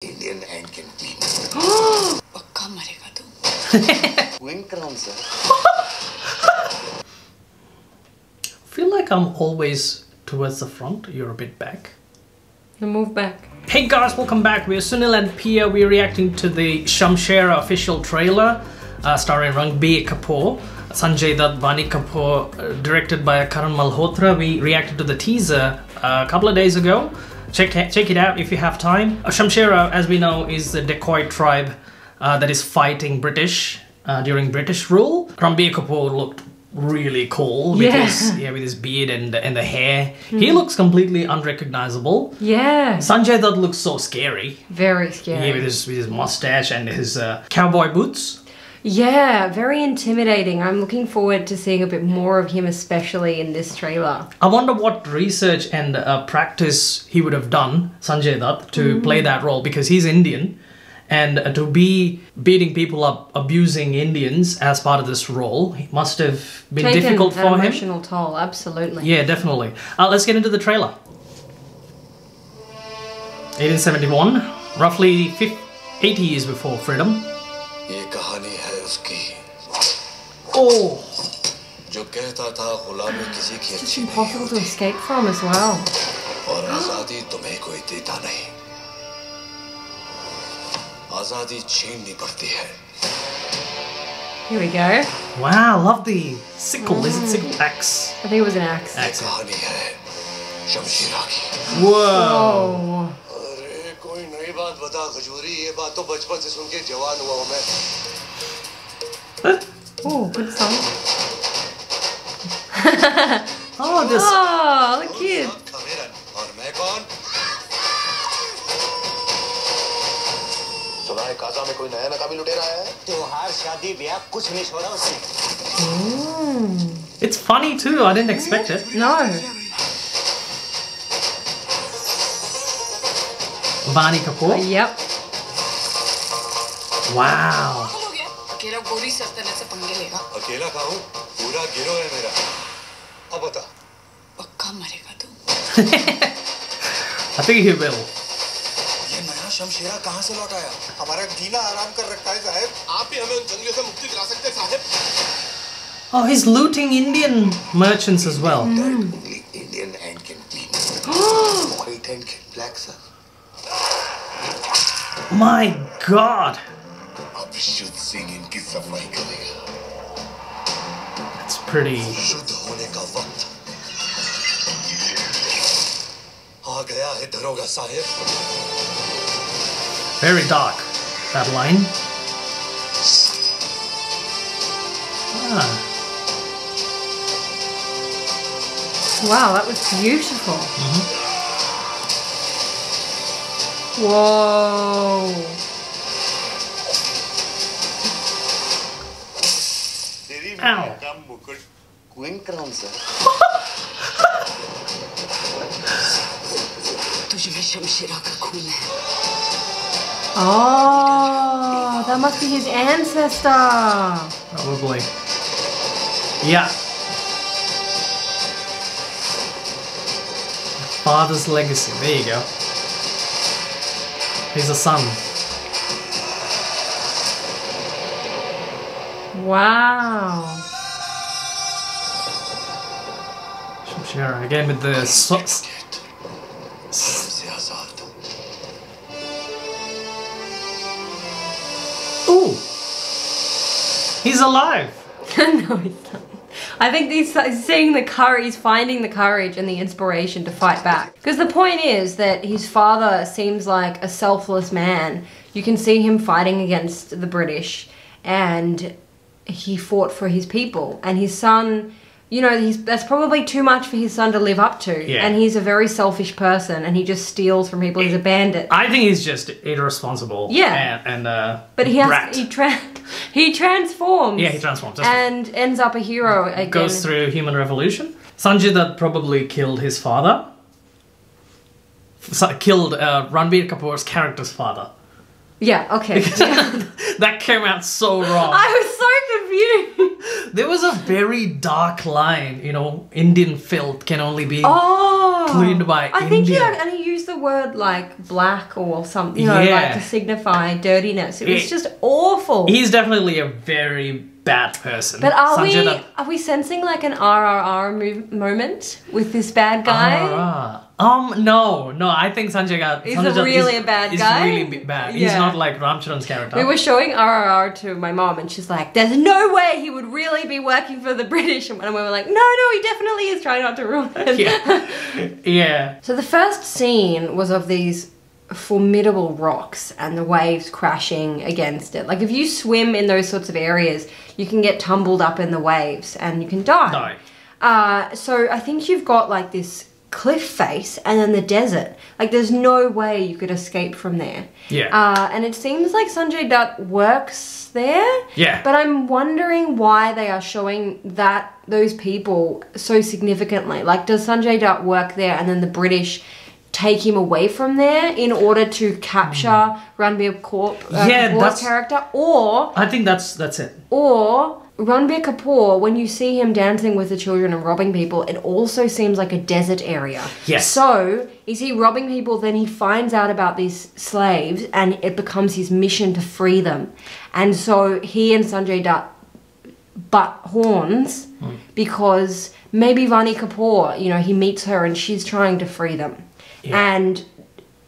Indian and can clean. पक्का मरेगा तू. Wink around, sir. I feel like I'm always towards the front. You're a bit back. You move back. Hey guys, welcome back. We're Sunil and Pia. We're reacting to the Shamshera official trailer starring Ranbir Kapoor, Sanjay Dutt, Vaani Kapoor, directed by Karan Malhotra. We reacted to the teaser a couple of days ago. Check it out if you have time. Shamshera, as we know, is the dacoit tribe that is fighting British during British rule. Ranbir Kapoor looked really cool with his beard and the hair. He looks completely unrecognizable. Yeah. Sanjay Dutt looks so scary. Very scary. Yeah, with his mustache and his cowboy boots. Yeah, very intimidating. I'm looking forward to seeing a bit more of him, especially in this trailer. I wonder what research and practice he would have done, Sanjay Dutt, to play that role, because he's Indian. And to be beating people up, abusing Indians as part of this role, it must have been difficult for him. Taken an emotional toll, absolutely. Yeah, definitely. Let's get into the trailer. 1871, roughly 80 years before freedom. Oh! It's impossible to escape from as well. Here we go. Wow, love the sickle. Is it sickle? Axe. I think it was an axe. Axe. Whoa. Oh, good song. Oh, this. Oh, look cute. It's funny too. I didn't expect it. No. Vaani Kapoor. Yep. Wow. अकेला गोरी सल्तनत से पंगे लेगा. अकेला खाऊं? पूरा गिरोह है मेरा. अब बता. पक्का मरेगा तू. I think he will. ये नया शमशेरा कहाँ से लौट आया? हमारा गीला आराम कर रखा है साहब. आप ही हमें उन जंगलियों से मुक्ति दिला सकते हैं साहब. Oh, he's looting Indian merchants as well. Only Indian and can clean. White and can black, sir. My God. अब शुद्ध सिंह इनकी सफाई करेगा. It's pretty. शुद्ध होने का वक्त आ गया है दरोगा Sahib. Very dark, that line. Wow, that was beautiful. Whoa. Ow. Wink around, sir. तुझ में शमशेरा का खून है. Oh, that must be his ancestor. Probably. Yeah. Father's legacy. There you go. He's a son. Wow. Shamshera again with the socks. Ooh, he's alive. No, he's not. I think he's seeing the courage, he's finding the courage and the inspiration to fight back. Because the point is that his father seems like a selfless man. You can see him fighting against the British, and he fought for his people. And his son, you know, that's probably too much for his son to live up to. Yeah. And he's a very selfish person, and he just steals from people. He's a bandit. I think he's just irresponsible. Yeah. And but he transforms. Yeah, he transforms. And ends up a hero again. Goes through human revolution. Sanjay Dutt probably killed his father. Killed Ranbir Kapoor's character's father. Yeah, okay. That came out so wrong. I was so of you. There was a very dark line, you know, Indian filth can only be cleaned by I think India. and he used the word like black or something, you know, like to signify dirtiness. It was just awful. He's definitely a very bad person. But are we sensing like an RRR moment with this bad guy? RRR. No, I think Sanjay Dutt He's really a bad guy. He's really bad. He's Yeah. not like Ram Charan's character. We were showing RRR to my mom and she's like, there's no way he would really be working for the British. And we were like, no, he definitely is trying not to ruin it. Yeah. So the first scene was of these formidable rocks and the waves crashing against it. Like if you swim in those sorts of areas, you can get tumbled up in the waves and you can die. So I think you've got like this cliff face and then the desert. Like there's no way you could escape from there. Yeah. And it seems like Sanjay Dutt works there. Yeah. But I'm wondering why they are showing those people so significantly. Like does Sanjay Dutt work there and then the British take him away from there in order to capture Ranbir Kapoor's character? Or I think that's it. Or Ranbir Kapoor, when you see him dancing with the children and robbing people, it also seems like a desert area. Yes. So, is he robbing people, then he finds out about these slaves and it becomes his mission to free them. And so he and Sanjay Dutt butt horns because maybe Vaani Kapoor, you know, he meets her and she's trying to free them. Yeah. And,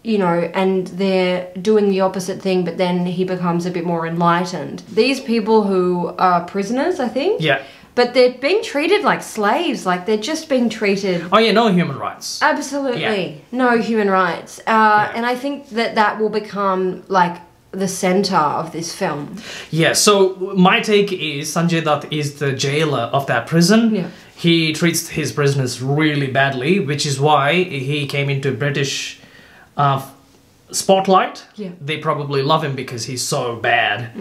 you know, and they're doing the opposite thing, but then he becomes a bit more enlightened. These people who are prisoners, I think. Yeah. But they're being treated like slaves, like they're just being treated... Oh yeah, no human rights. Absolutely. No human rights. And I think that will become like the center of this film. Yeah, so my take is Sanjay Dutt is the jailer of that prison. Yeah. He treats his prisoners really badly, which is why he came into British spotlight. Yeah. They probably love him because he's so bad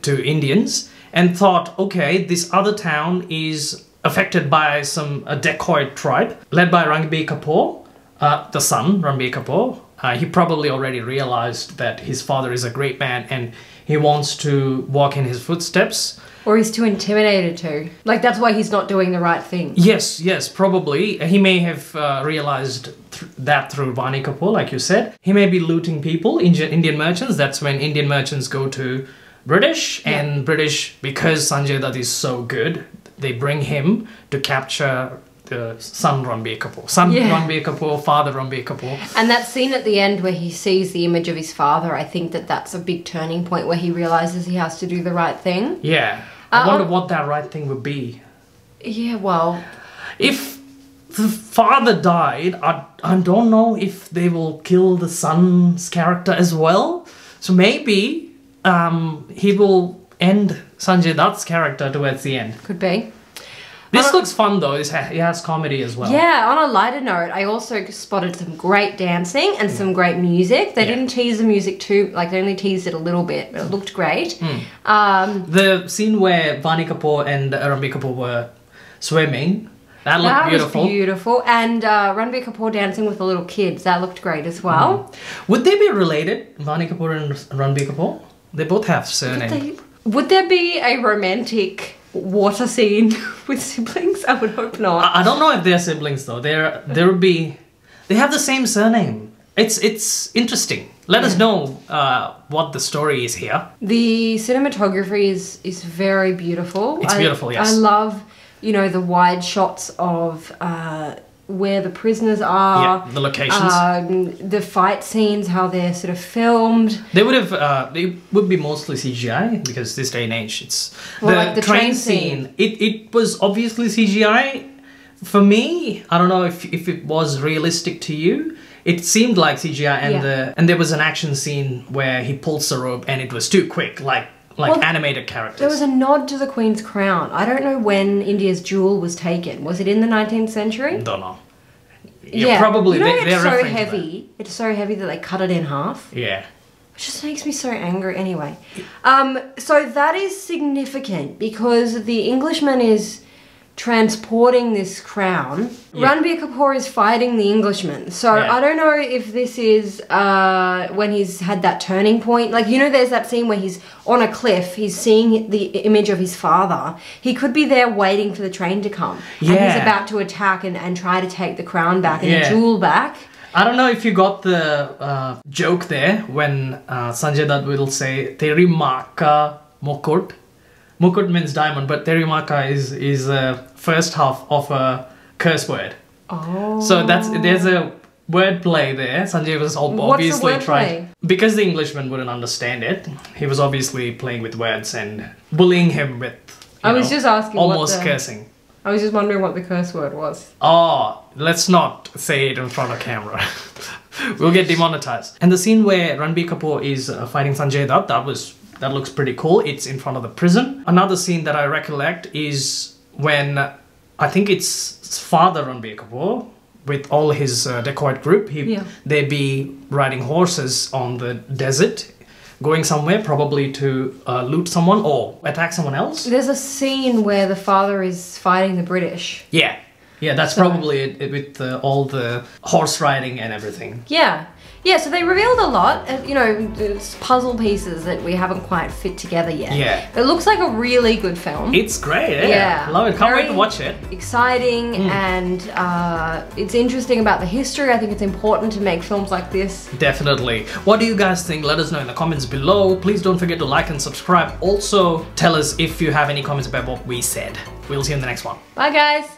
to Indians and thought, okay, this other town is affected by a dacoit tribe led by Ranbir Kapoor, the son, Ranbir Kapoor. He probably already realized that his father is a great man and he wants to walk in his footsteps. Or he's too intimidated to. Like, that's why he's not doing the right thing. Yes, probably. He may have realized that through Vaani Kapoor, like you said. He may be looting people, Indian merchants. That's when Indian merchants go to British. Yeah. And British, because Sanjay Dutt is so good, they bring him to capture the son Ranbir Kapoor. Ranbir Kapoor, father Ranbir Kapoor. And that scene at the end where he sees the image of his father, I think that's a big turning point where he realizes he has to do the right thing. Yeah. I wonder what that right thing would be. Yeah, well... If the father died, I don't know if they will kill the son's character as well. So maybe he will end Sanjay Dutt's character towards the end. Could be. This looks fun though, it has comedy as well. Yeah, on a lighter note, I also spotted some great dancing and some great music. They didn't tease the music too, like they only teased it a little bit, but it looked great. The scene where Vaani Kapoor and Ranbir Kapoor were swimming, that looked beautiful. Was beautiful. And Ranbir Kapoor dancing with the little kids, that looked great as well. Would they be related, Vaani Kapoor and Ranbir Kapoor? They both have surnames. Would there be a romantic water scene with siblings? I would hope not. I don't know if they're siblings though. They have the same surname. It's interesting. Let us know what the story is here. The cinematography is very beautiful. It's beautiful, yes. I love, you know, the wide shots of where the prisoners are. Yeah, the locations. The fight scenes, how they're sort of filmed. They would be mostly CGI because this day and age it's... Like the train scene. It was obviously CGI. For me, I don't know if it was realistic to you. It seemed like CGI and there was an action scene where he pulls the rope and it was too quick, like animated characters. There was a nod to the Queen's crown. I don't know when India's jewel was taken. Was it in the 19th century? Don't know. Yeah, probably. You know, it's so heavy. It's so heavy that they cut it in half. Yeah. Which just makes me so angry anyway. So that is significant because the Englishman is transporting this crown. Yeah. Ranbir Kapoor is fighting the Englishman. So Yeah. I don't know if this is when he's had that turning point. Like, you know, there's that scene where he's on a cliff, he's seeing the image of his father. He could be there waiting for the train to come. And Yeah. he's about to attack and try to take the crown back and Yeah. the jewel back. I don't know if you got the joke there when Sanjay Dutt will say Teri maa ka mukut. Mukut means diamond, but Teri maa ka is first half of a curse word. Oh. So there's a word play there. Sanjay was obviously word trying play? because the Englishman wouldn't understand it. He was obviously playing with words and bullying him with. I was just asking what almost the- cursing. I was just wondering what the curse word was. Oh, let's not say it in front of camera. We'll get demonetized. And the scene where Ranbir Kapoor is fighting Sanjay Dutt, that looks pretty cool. It's in front of the prison. Another scene that I recollect is when I think it's father Ranbir Kapoor with all his dacoit group. They be riding horses on the desert, going somewhere, probably to loot someone or attack someone else. There's a scene where the father is fighting the British. Yeah, that's probably it with all the horse riding and everything. Yeah, so they revealed a lot, you know, it's puzzle pieces that we haven't quite fit together yet. Yeah. It looks like a really good film. It's great, Yeah. Love it. Can't wait to Very watch it. Exciting, and it's interesting about the history. I think it's important to make films like this. Definitely. What do you guys think? Let us know in the comments below. Please don't forget to like and subscribe. Also, tell us if you have any comments about what we said. We'll see you in the next one. Bye, guys.